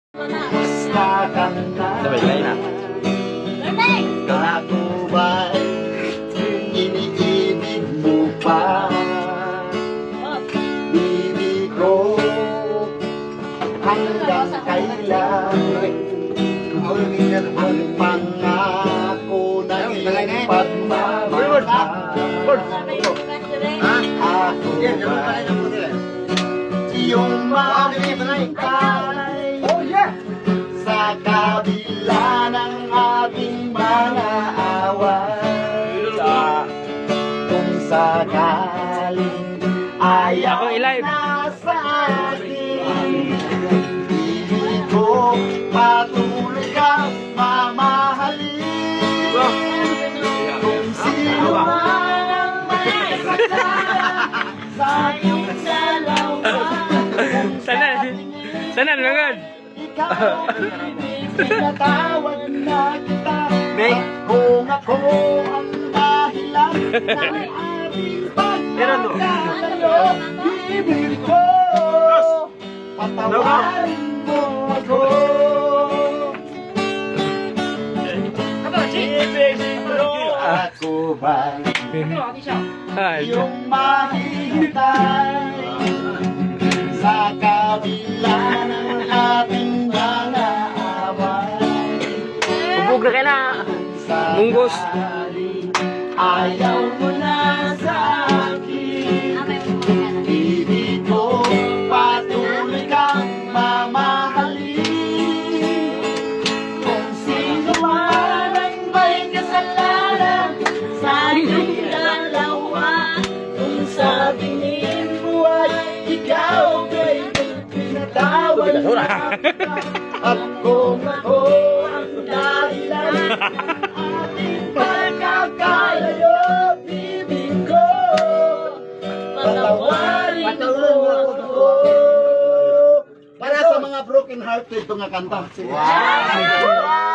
Sabay kayo na. Ako ba'y iniibig mo pa? Ibig ko hanggang kailan ang pangako na iyong pagmamahal. Ako ba'y iyong mahintay sa kabila ng ating mga away. Kung sakaling ayaw na sa akin, hindi ko patuloy kang mamahalin. Kung sino man ang may kasalanan sa iyong dalawa, Sana naman. ikaw pinatawag na kita. Kung ako ang dahilan ng ating pagkakalayo, ibig ko patawarin mo ako. Ibig ko ako ba iyong mahihintay sa kabila ng ating mga away. Bubog na kayo na. Munggos. Ayaw mo na sa akin, ibig ko patuloy kang mamahalin. Kung sino man ang may kasalanan sa ating dalawa, kung sa tingin mo ay ikaw kay pinatawag na kita. At kung ako ang dahilan ng ating pagkakalayo, ibig ko patawarin mo ako. Para sa mga broken hearted ito nga kanta. Wow!